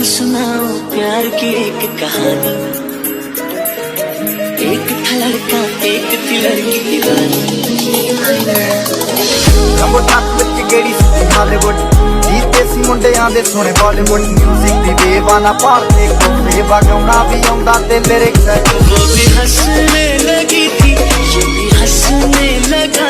सुनाओ प्यार की एक कहानी। एक था लड़का एक थी लड़की दीवानी। मुंडियां दे सोने बॉलीवुड म्यूजिक दी बेवाना पालते बेवा गाउना भी आउंदा ते लिरिक्स। वो भी हंसने लगी थी, ये भी हंसने लगा